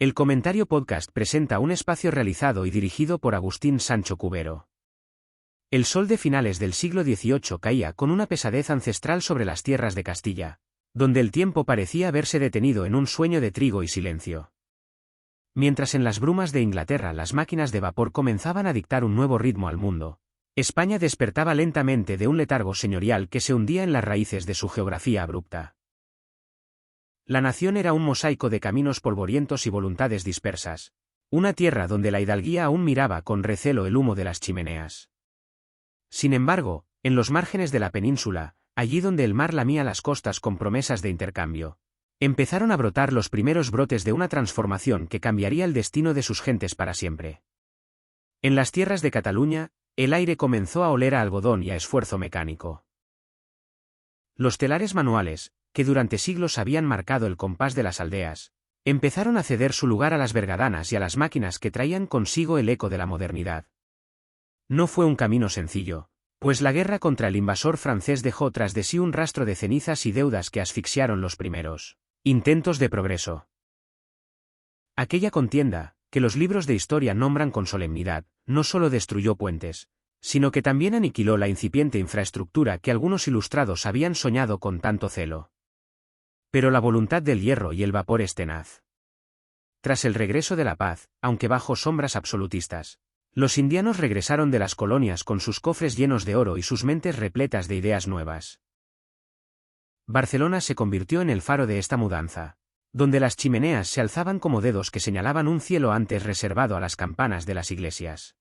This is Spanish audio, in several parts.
El Comentario Podcast presenta un espacio realizado y dirigido por Agustín Sancho Cubero. El sol de finales del siglo XVIII caía con una pesadez ancestral sobre las tierras de Castilla, donde el tiempo parecía haberse detenido en un sueño de trigo y silencio. Mientras en las brumas de Inglaterra las máquinas de vapor comenzaban a dictar un nuevo ritmo al mundo, España despertaba lentamente de un letargo señorial que se hundía en las raíces de su geografía abrupta. La nación era un mosaico de caminos polvorientos y voluntades dispersas, una tierra donde la hidalguía aún miraba con recelo el humo de las chimeneas. Sin embargo, en los márgenes de la península, allí donde el mar lamía las costas con promesas de intercambio, empezaron a brotar los primeros brotes de una transformación que cambiaría el destino de sus gentes para siempre. En las tierras de Cataluña, el aire comenzó a oler a algodón y a esfuerzo mecánico. Los telares manuales, que durante siglos habían marcado el compás de las aldeas, empezaron a ceder su lugar a las vergadanas y a las máquinas que traían consigo el eco de la modernidad. No fue un camino sencillo, pues la guerra contra el invasor francés dejó tras de sí un rastro de cenizas y deudas que asfixiaron los primeros intentos de progreso. Aquella contienda, que los libros de historia nombran con solemnidad, no solo destruyó puentes, sino que también aniquiló la incipiente infraestructura que algunos ilustrados habían soñado con tanto celo. Pero la voluntad del hierro y el vapor es tenaz. Tras el regreso de la paz, aunque bajo sombras absolutistas, los indianos regresaron de las colonias con sus cofres llenos de oro y sus mentes repletas de ideas nuevas. Barcelona se convirtió en el faro de esta mudanza, donde las chimeneas se alzaban como dedos que señalaban un cielo antes reservado a las campanas de las iglesias.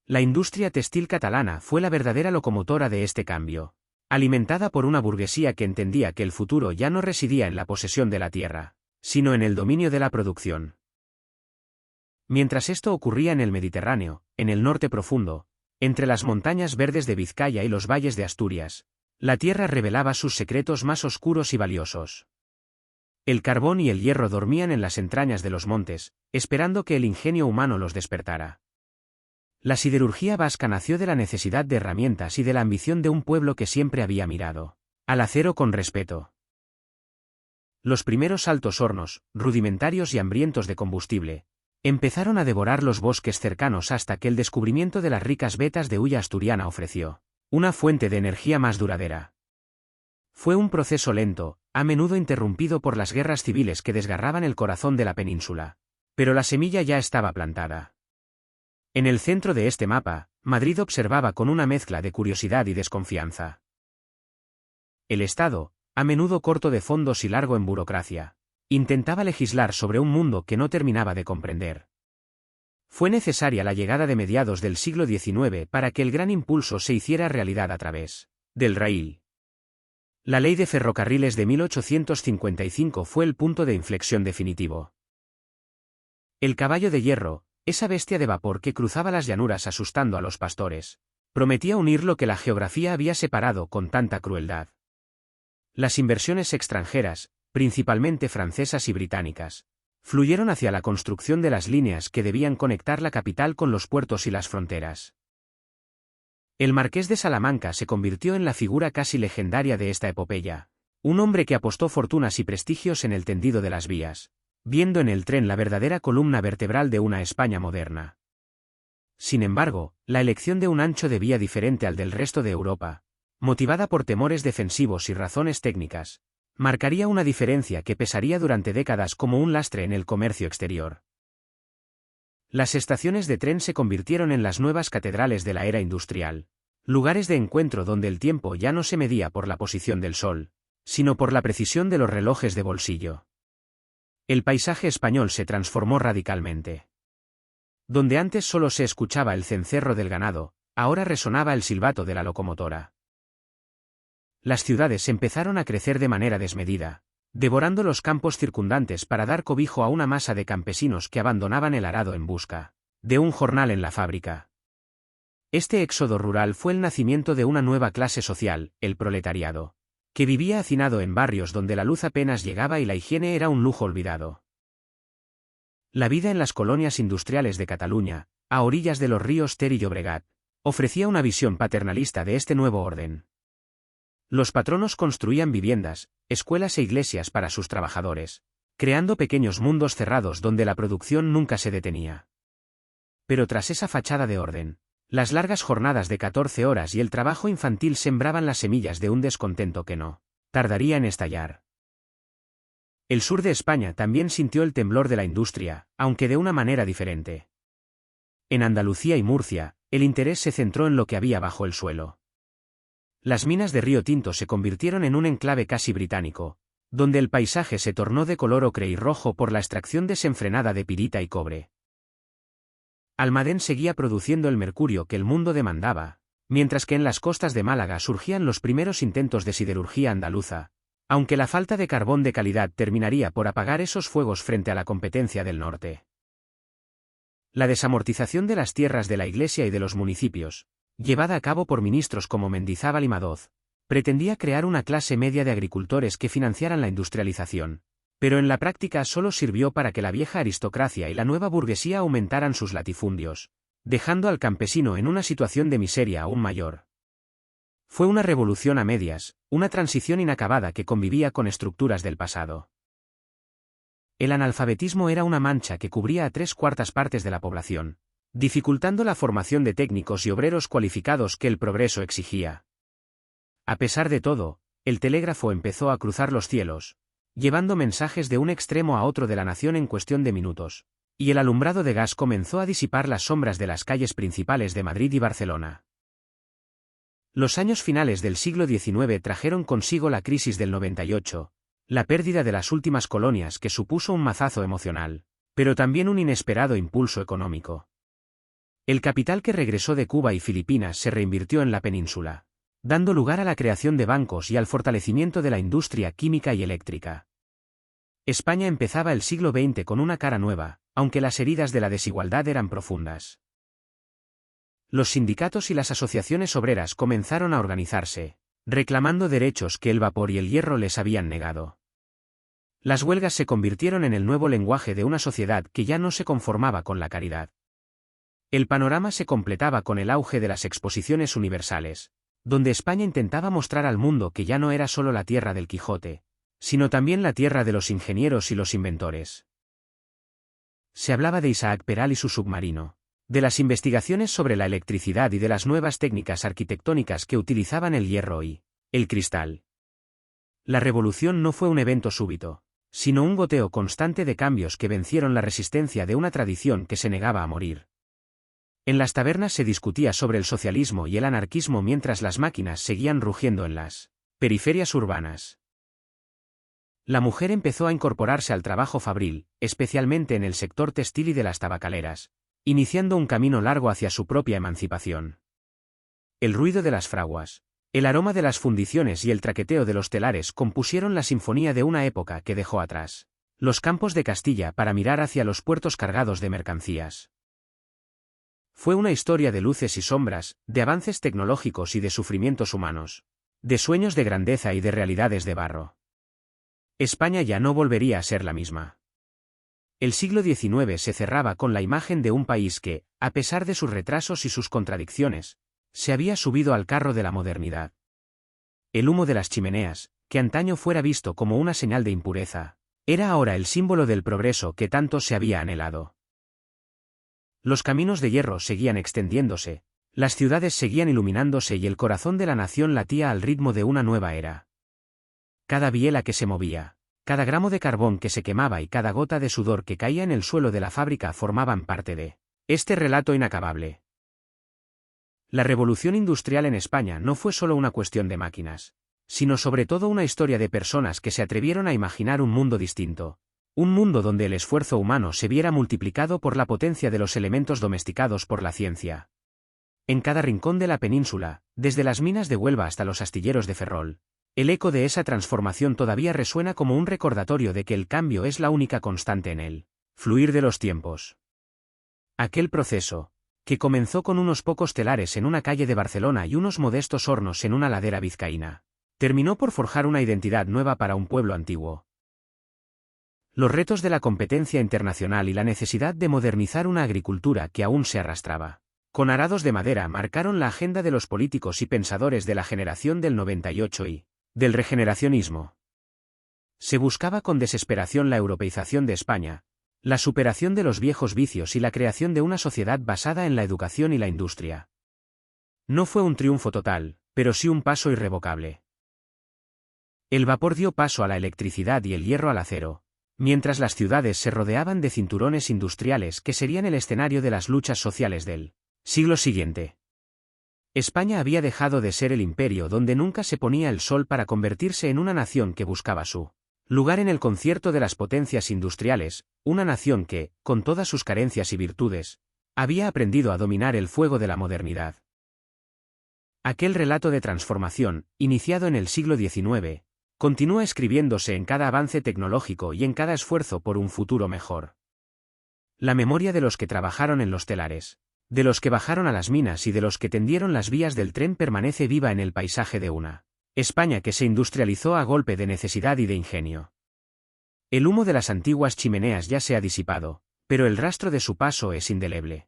La industria textil catalana fue la verdadera locomotora de este cambio, alimentada por una burguesía que entendía que el futuro ya no residía en la posesión de la tierra, sino en el dominio de la producción. Mientras esto ocurría en el Mediterráneo, en el norte profundo, entre las montañas verdes de Vizcaya y los valles de Asturias, la tierra revelaba sus secretos más oscuros y valiosos. El carbón y el hierro dormían en las entrañas de los montes, esperando que el ingenio humano los despertara. La siderurgia vasca nació de la necesidad de herramientas y de la ambición de un pueblo que siempre había mirado al acero con respeto. Los primeros altos hornos, rudimentarios y hambrientos de combustible, empezaron a devorar los bosques cercanos hasta que el descubrimiento de las ricas vetas de hulla asturiana ofreció una fuente de energía más duradera. Fue un proceso lento, a menudo interrumpido por las guerras civiles que desgarraban el corazón de la península, pero la semilla ya estaba plantada. En el centro de este mapa, Madrid observaba con una mezcla de curiosidad y desconfianza. El Estado, a menudo corto de fondos y largo en burocracia, intentaba legislar sobre un mundo que no terminaba de comprender. Fue necesaria la llegada de mediados del siglo XIX para que el gran impulso se hiciera realidad a través del rail. La Ley de Ferrocarriles de 1855 fue el punto de inflexión definitivo. El caballo de hierro, esa bestia de vapor que cruzaba las llanuras asustando a los pastores, prometía unir lo que la geografía había separado con tanta crueldad. Las inversiones extranjeras, principalmente francesas y británicas, fluyeron hacia la construcción de las líneas que debían conectar la capital con los puertos y las fronteras. El marqués de Salamanca se convirtió en la figura casi legendaria de esta epopeya, un hombre que apostó fortunas y prestigios en el tendido de las vías, viendo en el tren la verdadera columna vertebral de una España moderna. Sin embargo, la elección de un ancho de vía diferente al del resto de Europa, motivada por temores defensivos y razones técnicas, marcaría una diferencia que pesaría durante décadas como un lastre en el comercio exterior. Las estaciones de tren se convirtieron en las nuevas catedrales de la era industrial, lugares de encuentro donde el tiempo ya no se medía por la posición del sol, sino por la precisión de los relojes de bolsillo. El paisaje español se transformó radicalmente. Donde antes solo se escuchaba el cencerro del ganado, ahora resonaba el silbato de la locomotora. Las ciudades empezaron a crecer de manera desmedida, devorando los campos circundantes para dar cobijo a una masa de campesinos que abandonaban el arado en busca de un jornal en la fábrica. Este éxodo rural fue el nacimiento de una nueva clase social, el proletariado, que vivía hacinado en barrios donde la luz apenas llegaba y la higiene era un lujo olvidado. La vida en las colonias industriales de Cataluña, a orillas de los ríos Ter y Llobregat, ofrecía una visión paternalista de este nuevo orden. Los patronos construían viviendas, escuelas e iglesias para sus trabajadores, creando pequeños mundos cerrados donde la producción nunca se detenía. Pero tras esa fachada de orden, las largas jornadas de 14 horas y el trabajo infantil sembraban las semillas de un descontento que no tardaría en estallar. El sur de España también sintió el temblor de la industria, aunque de una manera diferente. En Andalucía y Murcia, el interés se centró en lo que había bajo el suelo. Las minas de Río Tinto se convirtieron en un enclave casi británico, donde el paisaje se tornó de color ocre y rojo por la extracción desenfrenada de pirita y cobre. Almadén seguía produciendo el mercurio que el mundo demandaba, mientras que en las costas de Málaga surgían los primeros intentos de siderurgia andaluza, aunque la falta de carbón de calidad terminaría por apagar esos fuegos frente a la competencia del norte. La desamortización de las tierras de la Iglesia y de los municipios, llevada a cabo por ministros como Mendizábal y Madoz, pretendía crear una clase media de agricultores que financiaran la industrialización, pero en la práctica solo sirvió para que la vieja aristocracia y la nueva burguesía aumentaran sus latifundios, dejando al campesino en una situación de miseria aún mayor. Fue una revolución a medias, una transición inacabada que convivía con estructuras del pasado. El analfabetismo era una mancha que cubría a 3/4 partes de la población, dificultando la formación de técnicos y obreros cualificados que el progreso exigía. A pesar de todo, el telégrafo empezó a cruzar los cielos, llevando mensajes de un extremo a otro de la nación en cuestión de minutos, y el alumbrado de gas comenzó a disipar las sombras de las calles principales de Madrid y Barcelona. Los años finales del siglo XIX trajeron consigo la crisis del 98, la pérdida de las últimas colonias que supuso un mazazo emocional, pero también un inesperado impulso económico. El capital que regresó de Cuba y Filipinas se reinvirtió en la península, dando lugar a la creación de bancos y al fortalecimiento de la industria química y eléctrica. España empezaba el siglo XX con una cara nueva, aunque las heridas de la desigualdad eran profundas. Los sindicatos y las asociaciones obreras comenzaron a organizarse, reclamando derechos que el vapor y el hierro les habían negado. Las huelgas se convirtieron en el nuevo lenguaje de una sociedad que ya no se conformaba con la caridad. El panorama se completaba con el auge de las exposiciones universales, donde España intentaba mostrar al mundo que ya no era solo la tierra del Quijote, sino también la tierra de los ingenieros y los inventores. Se hablaba de Isaac Peral y su submarino, de las investigaciones sobre la electricidad y de las nuevas técnicas arquitectónicas que utilizaban el hierro y el cristal. La revolución no fue un evento súbito, sino un goteo constante de cambios que vencieron la resistencia de una tradición que se negaba a morir. En las tabernas se discutía sobre el socialismo y el anarquismo mientras las máquinas seguían rugiendo en las periferias urbanas. La mujer empezó a incorporarse al trabajo fabril, especialmente en el sector textil y de las tabacaleras, iniciando un camino largo hacia su propia emancipación. El ruido de las fraguas, el aroma de las fundiciones y el traqueteo de los telares compusieron la sinfonía de una época que dejó atrás los campos de Castilla para mirar hacia los puertos cargados de mercancías. Fue una historia de luces y sombras, de avances tecnológicos y de sufrimientos humanos, de sueños de grandeza y de realidades de barro. España ya no volvería a ser la misma. El siglo XIX se cerraba con la imagen de un país que, a pesar de sus retrasos y sus contradicciones, se había subido al carro de la modernidad. El humo de las chimeneas, que antaño fuera visto como una señal de impureza, era ahora el símbolo del progreso que tanto se había anhelado. Los caminos de hierro seguían extendiéndose, las ciudades seguían iluminándose y el corazón de la nación latía al ritmo de una nueva era. Cada biela que se movía, cada gramo de carbón que se quemaba y cada gota de sudor que caía en el suelo de la fábrica formaban parte de este relato inacabable. La revolución industrial en España no fue solo una cuestión de máquinas, sino sobre todo una historia de personas que se atrevieron a imaginar un mundo distinto, un mundo donde el esfuerzo humano se viera multiplicado por la potencia de los elementos domesticados por la ciencia. En cada rincón de la península, desde las minas de Huelva hasta los astilleros de Ferrol, el eco de esa transformación todavía resuena como un recordatorio de que el cambio es la única constante en el fluir de los tiempos. Aquel proceso, que comenzó con unos pocos telares en una calle de Barcelona y unos modestos hornos en una ladera vizcaína, terminó por forjar una identidad nueva para un pueblo antiguo. Los retos de la competencia internacional y la necesidad de modernizar una agricultura que aún se arrastraba con arados de madera marcaron la agenda de los políticos y pensadores de la generación del 98 y del regeneracionismo. Se buscaba con desesperación la europeización de España, la superación de los viejos vicios y la creación de una sociedad basada en la educación y la industria. No fue un triunfo total, pero sí un paso irrevocable. El vapor dio paso a la electricidad y el hierro al acero, mientras las ciudades se rodeaban de cinturones industriales que serían el escenario de las luchas sociales del siglo siguiente. España había dejado de ser el imperio donde nunca se ponía el sol para convertirse en una nación que buscaba su lugar en el concierto de las potencias industriales, una nación que, con todas sus carencias y virtudes, había aprendido a dominar el fuego de la modernidad. Aquel relato de transformación, iniciado en el siglo XIX, continúa escribiéndose en cada avance tecnológico y en cada esfuerzo por un futuro mejor. La memoria de los que trabajaron en los telares, de los que bajaron a las minas y de los que tendieron las vías del tren permanece viva en el paisaje de una España que se industrializó a golpe de necesidad y de ingenio. El humo de las antiguas chimeneas ya se ha disipado, pero el rastro de su paso es indeleble.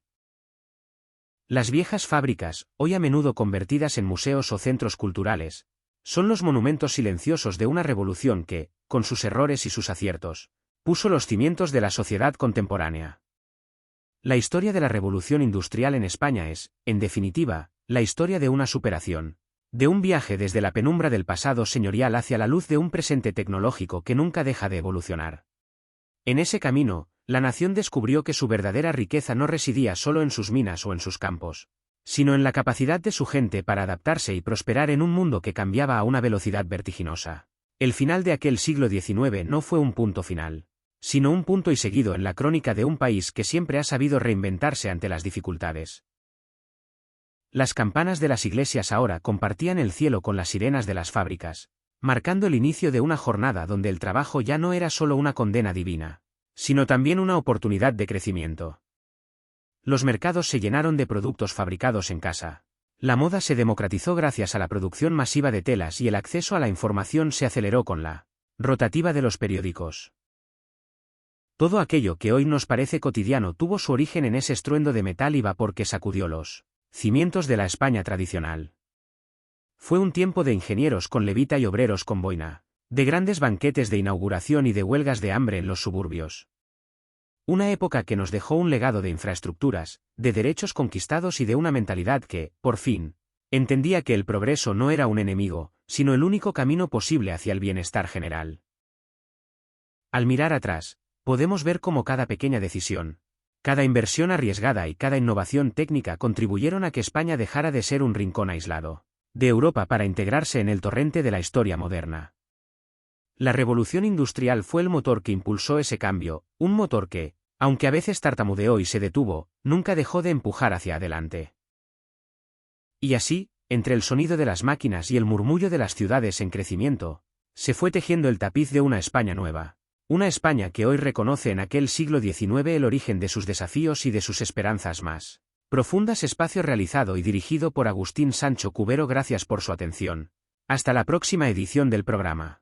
Las viejas fábricas, hoy a menudo convertidas en museos o centros culturales, son los monumentos silenciosos de una revolución que, con sus errores y sus aciertos, puso los cimientos de la sociedad contemporánea. La historia de la revolución industrial en España es, en definitiva, la historia de una superación, de un viaje desde la penumbra del pasado señorial hacia la luz de un presente tecnológico que nunca deja de evolucionar. En ese camino, la nación descubrió que su verdadera riqueza no residía solo en sus minas o en sus campos, sino en la capacidad de su gente para adaptarse y prosperar en un mundo que cambiaba a una velocidad vertiginosa. El final de aquel siglo XIX no fue un punto final, sino un punto y seguido en la crónica de un país que siempre ha sabido reinventarse ante las dificultades. Las campanas de las iglesias ahora compartían el cielo con las sirenas de las fábricas, marcando el inicio de una jornada donde el trabajo ya no era solo una condena divina, sino también una oportunidad de crecimiento. Los mercados se llenaron de productos fabricados en casa. La moda se democratizó gracias a la producción masiva de telas y el acceso a la información se aceleró con la rotativa de los periódicos. Todo aquello que hoy nos parece cotidiano tuvo su origen en ese estruendo de metal y vapor que sacudió los cimientos de la España tradicional. Fue un tiempo de ingenieros con levita y obreros con boina, de grandes banquetes de inauguración y de huelgas de hambre en los suburbios. Una época que nos dejó un legado de infraestructuras, de derechos conquistados y de una mentalidad que, por fin, entendía que el progreso no era un enemigo, sino el único camino posible hacia el bienestar general. Al mirar atrás, podemos ver cómo cada pequeña decisión, cada inversión arriesgada y cada innovación técnica contribuyeron a que España dejara de ser un rincón aislado de Europa para integrarse en el torrente de la historia moderna. La revolución industrial fue el motor que impulsó ese cambio, un motor que, aunque a veces tartamudeó y se detuvo, nunca dejó de empujar hacia adelante. Y así, entre el sonido de las máquinas y el murmullo de las ciudades en crecimiento, se fue tejiendo el tapiz de una España nueva. Una España que hoy reconoce en aquel siglo XIX el origen de sus desafíos y de sus esperanzas más profundas. Espacio realizado y dirigido por Agustín Sancho Cubero. Gracias por su atención. Hasta la próxima edición del programa.